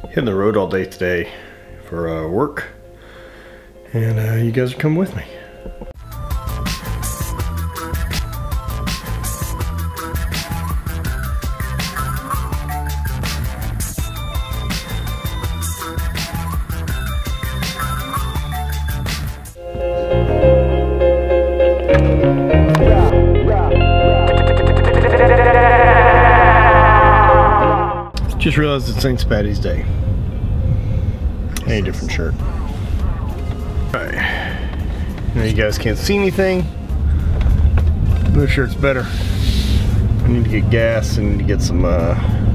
Hitting the road all day today for work, and you guys are coming with me. Just realized it's St. Patty's Day. Any different shirt. Alright. Now you guys can't see anything. This shirt's better. I need to get gas. I need to get some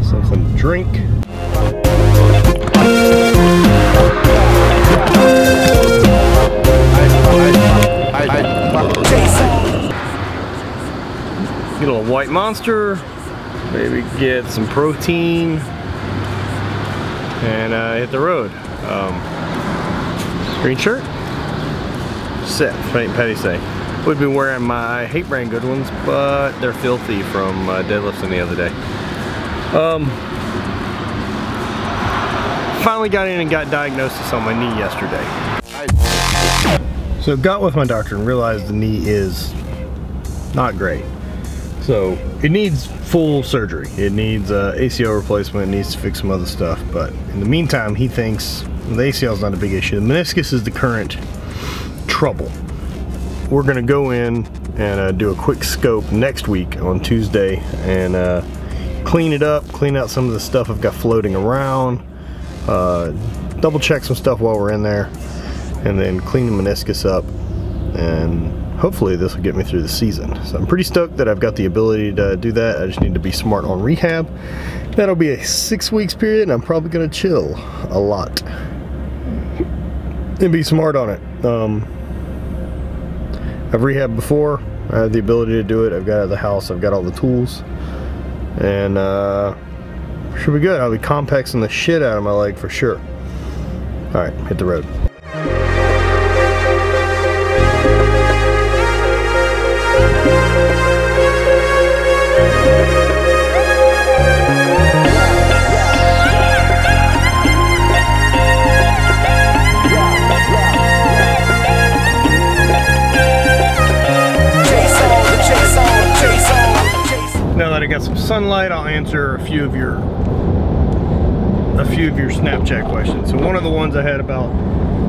something to drink. Get a little white monster. Maybe get some protein. And hit the road. Green shirt. Set. St. Patty's Day. Would be wearing my Hate Brand good ones, but they're filthy from deadlifting the other day. Finally got in and got diagnosis on my knee yesterday. So got with my doctor and realized the knee is not great. So it needs full surgery. It needs ACL replacement, it needs to fix some other stuff. But in the meantime, he thinks the ACL is not a big issue. The meniscus is the current trouble. We're gonna go in and do a quick scope next week on Tuesday and clean it up, clean out some of the stuff I've got floating around, double check some stuff while we're in there, and then clean the meniscus up, and hopefully this will get me through the season. So I'm pretty stoked that I've got the ability to do that. I just need to be smart on rehab. That'll be a 6 weeks period, and I'm probably gonna chill a lot and be smart on it. I've rehabbed before. I have the ability to do it. I've got it at the house. I've got all the tools, and should be good. I'll be compexing the shit out of my leg for sure. All right, hit the road. Now that I got some sunlight, I'll answer a few of your Snapchat questions. So one of the ones I had about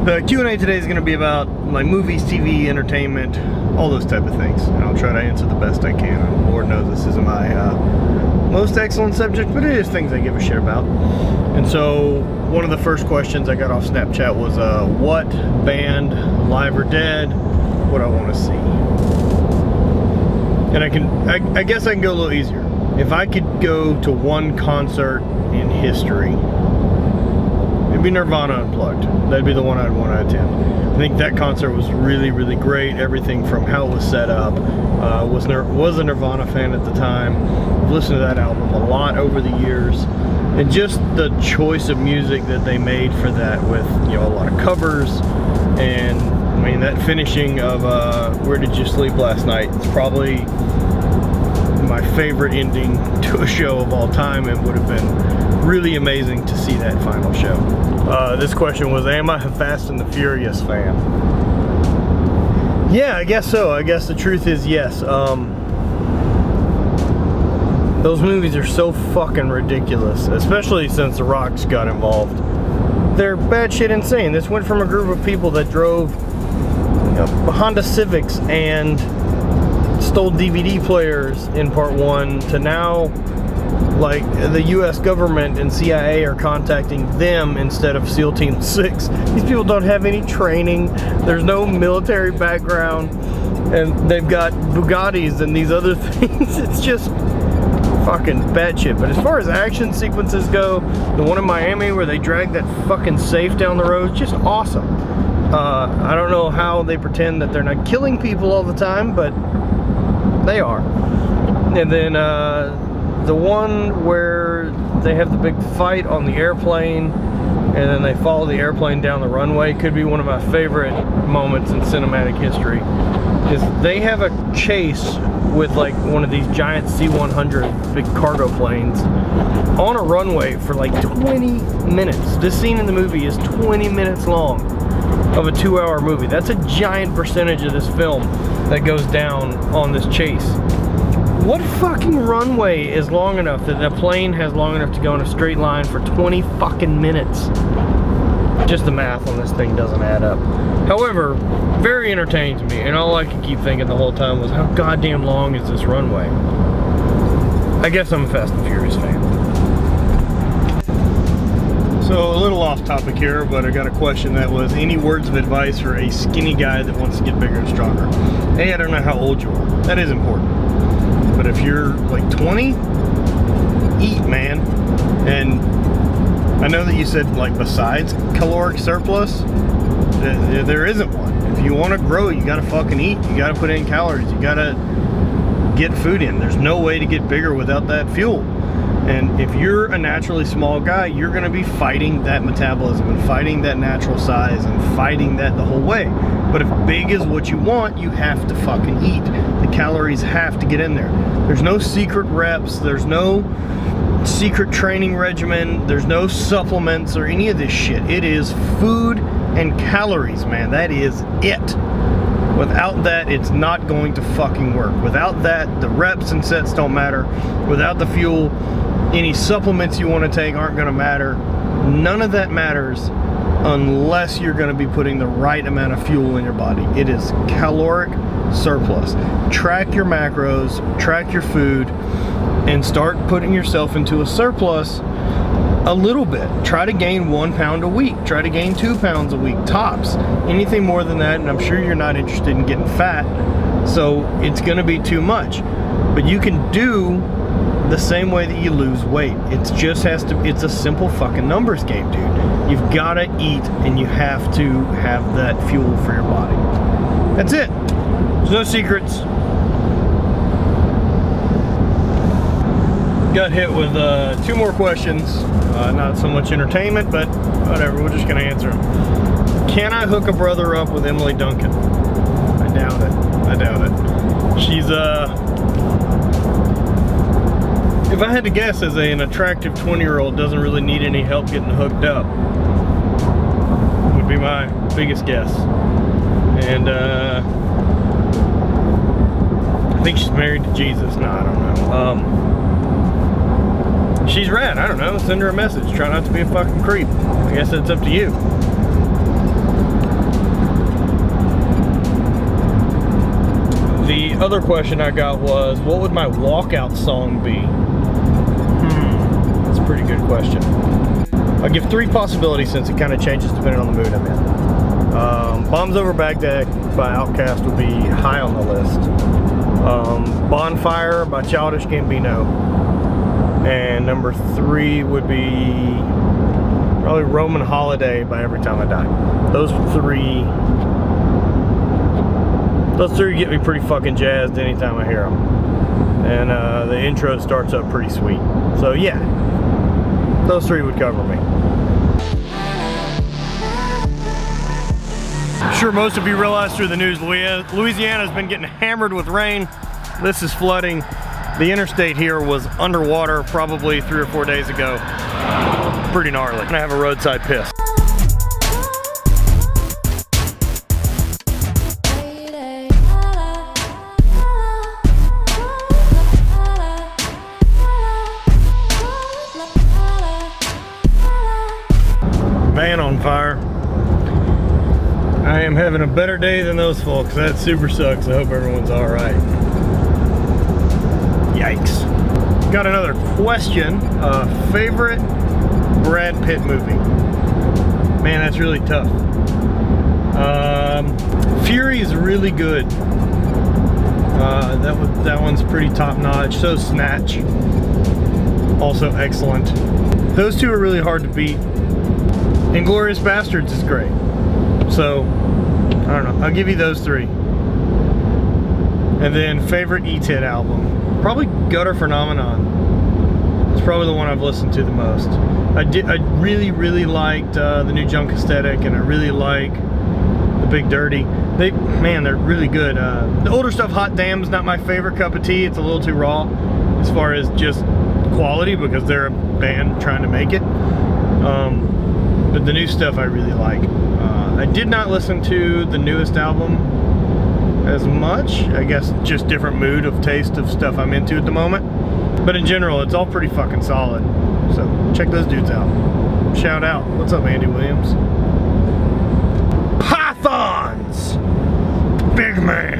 the Q&A today is going to be about like movies, TV, entertainment, all those type of things. And I'll try to answer the best I can. Lord knows this isn't my most excellent subject, but it is things I give a shit about. And so one of the first questions I got off Snapchat was what band, live or dead, would I want to see? And I guess I can go a little easier. If I could go to one concert in history, it'd be Nirvana Unplugged. That'd be the one I'd want to attend. I think that concert was really, really great. Everything from how it was set up. Was a Nirvana fan at the time. I've listened to that album a lot over the years. And just the choice of music that they made for that with, you know, a lot of covers. And I mean, that finishing of Where Did You Sleep Last Night is probably my favorite ending to a show of all time. It would have been really amazing to see that final show. This question was, am I a Fast and the Furious fan? Yeah, I guess so. I guess the truth is yes. Those movies are so fucking ridiculous, especially since The Rock's got involved. They're batshit insane. This went from a group of people that drove, you know, Honda Civics and stole DVD players in part 1 to now, like, the US government and CIA are contacting them instead of SEAL Team 6. These people don't have any training. There's no military background, and they've got Bugattis and these other things. It's just fucking batshit. But as far as action sequences go, the one in Miami where they drag that fucking safe down the road, just awesome. I don't know how they pretend that they're not killing people all the time, but they are. And then the one where they have the big fight on the airplane and then they follow the airplane down the runway could be one of my favorite moments in cinematic history. Is they have a chase with like one of these giant C-100 big cargo planes on a runway for like 20 minutes. This scene in the movie is 20 minutes long of a 2-hour movie. That's a giant percentage of this film that goes down on this chase. What fucking runway is long enough that the plane has long enough to go in a straight line for 20 fucking minutes? Just the math on this thing doesn't add up. However, very entertaining to me, and all I could keep thinking the whole time was, how goddamn long is this runway? I guess I'm a Fast and Furious fan. So a little off topic here, but I got a question that was, any words of advice for a skinny guy that wants to get bigger and stronger? Hey, I don't know how old you are. That is important. But if you're like 20, eat, man. And I know that you said, like, besides caloric surplus, there isn't one. If you want to grow, you gotta fucking eat. You gotta put in calories. You gotta get food in. There's no way to get bigger without that fuel. And if you're a naturally small guy, you're gonna be fighting that metabolism and fighting that natural size and fighting that the whole way. But if big is what you want, you have to fucking eat. The calories have to get in there. There's no secret reps. There's no secret training regimen. There's no supplements or any of this shit. It is food and calories, man. That is it. Without that, it's not going to fucking work. Without that, the reps and sets don't matter. Without the fuel, any supplements you want to take aren't going to matter. None of that matters unless you're going to be putting the right amount of fuel in your body. It is caloric surplus. Track your macros, track your food, and start putting yourself into a surplus a little bit. Try to gain 1 pound a week. Try to gain 2 pounds a week, tops. Anything more than that, and I'm sure you're not interested in getting fat, so it's going to be too much. But you can do the same way that you lose weight. It just has to, it's a simple fucking numbers game, dude. You've got to eat, and you have to have that fuel for your body. That's it. There's no secrets. Got hit with 2 more questions. Not so much entertainment, but whatever, we're just gonna answer them. Can I hook a brother up with Emily Duncan? I doubt it. I doubt it. She's if I had to guess, as an attractive 20-year-old doesn't really need any help getting hooked up, would be my biggest guess. And I think she's married to Jesus. No, I don't know. She's rad. I don't know. Send her a message. Try not to be a fucking creep. I guess it's up to you. The other question I got was, what would my walkout song be? That's a pretty good question. I'll give 3 possibilities since it kind of changes depending on the mood I'm in. Bombs Over Baghdad by Outkast would be high on the list. Bonfire by Childish Gambino. And number 3 would be probably Roman Holiday by Every Time I Die. Those three get me pretty fucking jazzed anytime I hear them. And the intro starts up pretty sweet. So yeah, those 3 would cover me. I'm sure most of you realize through the news, Louisiana's been getting hammered with rain. This is flooding. The interstate here was underwater probably 3 or 4 days ago. Pretty gnarly. I have a roadside piss. Man on fire. I am having a better day than those folks. That super sucks. I hope everyone's all right. Yikes. Got another question. Favorite Brad Pitt movie? Man, that's really tough. Fury is really good. That one's pretty top notch. So Snatch, also excellent. Those 2 are really hard to beat. Inglourious Bastards is great. So, I don't know. I'll give you those 3. And then favorite E-Tit album. Probably Gutter Phenomenon. It's probably the one I've listened to the most. I really liked the new Junk Aesthetic, and I really like the Big Dirty. Man, they're really good. The older stuff, Hot Damn's not my favorite cup of tea. It's a little too raw as far as just quality, because they're a band trying to make it. But the new stuff I really like. I did not listen to the newest album as much. I guess just different mood of taste of stuff I'm into at the moment. But in general, it's all pretty fucking solid. So check those dudes out. Shout out. What's up, Andy Williams? Pythons! Big man.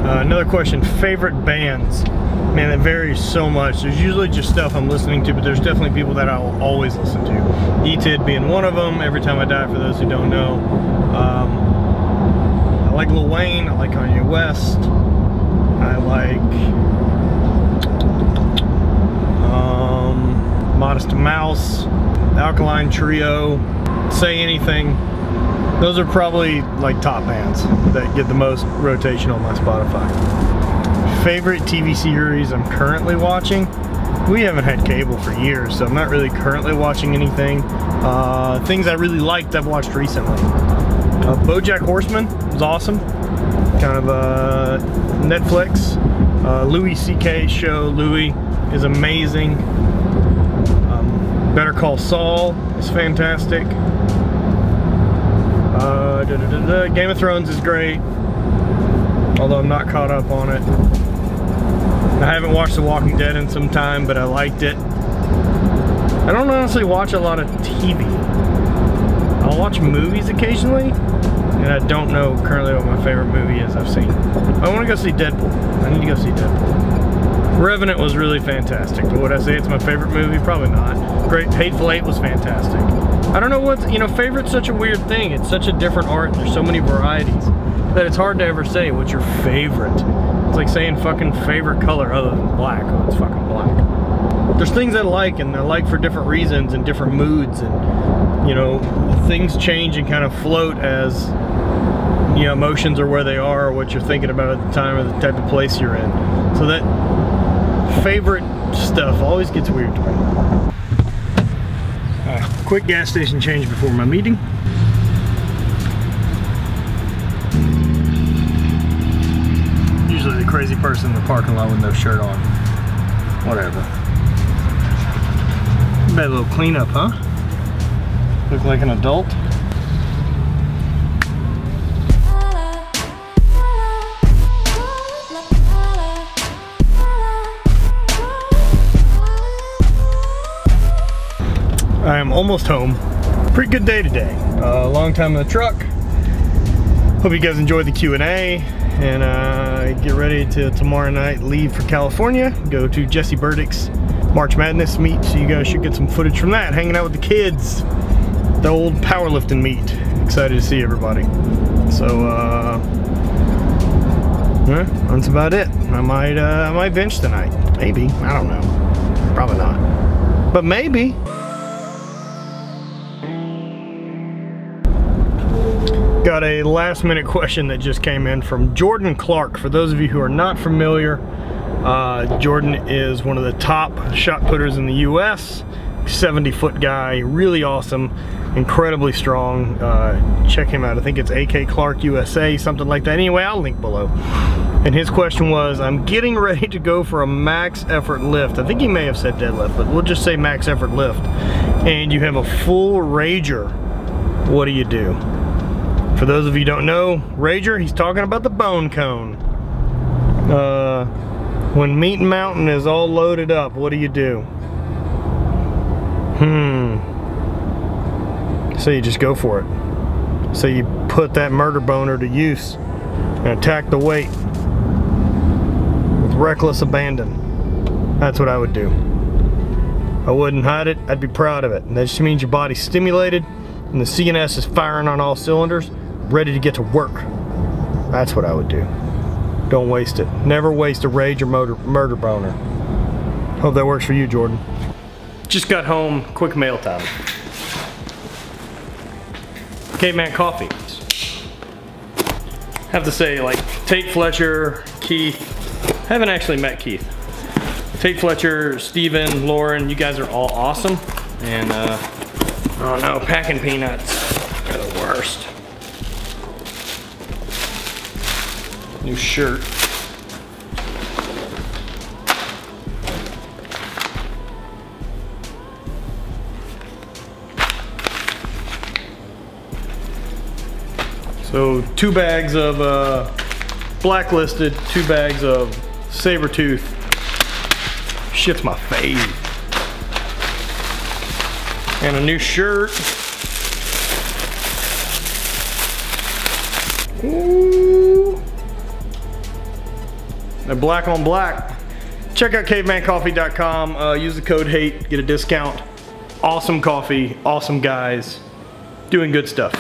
Another question, favorite bands. Man, it varies so much. There's usually just stuff I'm listening to, but there's definitely people that I'll always listen to. E-Tid being one of them, Every Time I Die, for those who don't know. I like Lil Wayne, I like Kanye West. I like Modest Mouse, Alkaline Trio, Say Anything. Those are probably like top bands that get the most rotation on my Spotify. Favorite TV series I'm currently watching? We haven't had cable for years, so I'm not really currently watching anything. Things I really liked, I've watched recently. BoJack Horseman was awesome. Kind of Netflix. Louis C.K.'s show, Louis, is amazing. Better Call Saul is fantastic. Game of Thrones is great, although I'm not caught up on it. I haven't watched The Walking Dead in some time, but I liked it. I don't honestly watch a lot of TV. I'll watch movies occasionally, and I don't know currently what my favorite movie is I've seen. I want to go see Deadpool. I need to go see Deadpool. Revenant was really fantastic, but would I say it's my favorite movie? Probably not. Great. Hateful Eight was fantastic. I don't know what, you know, favorite's such a weird thing. It's such a different art, and there's so many varieties that it's hard to ever say what's your favorite. It's like saying fucking favorite color other than black. Oh, it's fucking black. There's things I like, and I like for different reasons and different moods, and, you know, things change and kind of float as, you know, emotions are where they are, or what you're thinking about at the time, or the type of place you're in. So that favorite stuff always gets weird to me. Quick gas station change before my meeting. Usually the crazy person in the parking lot with no shirt on. Whatever. Bad little cleanup, huh? Look like an adult. I am almost home. Pretty good day today. Long time in the truck. Hope you guys enjoyed the Q&A, and get ready to tomorrow night leave for California. Go to Jesse Burdick's March Madness meet, so you guys should get some footage from that. Hanging out with the kids. The old powerlifting meet. Excited to see everybody. So that's about it. I might bench tonight. Maybe. I don't know. Probably not. But maybe. Got a last minute question that just came in from Jordan Clark. For those of you who are not familiar, Jordan is one of the top shot putters in the US. 70-foot guy, really awesome, incredibly strong. Check him out. I think it's AK Clark USA, something like that. Anyway, I'll link below. And his question was, I'm getting ready to go for a max effort lift. I think he may have said deadlift, but we'll just say max effort lift. And you have a full rager. What do you do? For those of you who don't know, rager, he's talking about the bone cone. When Meat Mountain is all loaded up, what do you do? So you just go for it. So you put that murder boner to use and attack the weight with reckless abandon. That's what I would do. I wouldn't hide it. I'd be proud of it. And that just means your body's stimulated and the CNS is firing on all cylinders, ready to get to work. That's what I would do. Don't waste it. Never waste a rage or murder boner. Hope that works for you, Jordan. Just got home, quick mail time. Caveman Coffee. Have to say, like, Tate Fletcher, Keith. Haven't actually met Keith. Tate Fletcher, Steven, Lauren, you guys are all awesome. And oh no, packing peanuts are the worst. New shirt. So 2 bags of Blacklisted, 2 bags of Sabertooth. Shit's my fave. And a new shirt. Ooh. They're black on black. Check out cavemancoffee.com. Use the code HATE, get a discount. Awesome coffee, awesome guys, doing good stuff.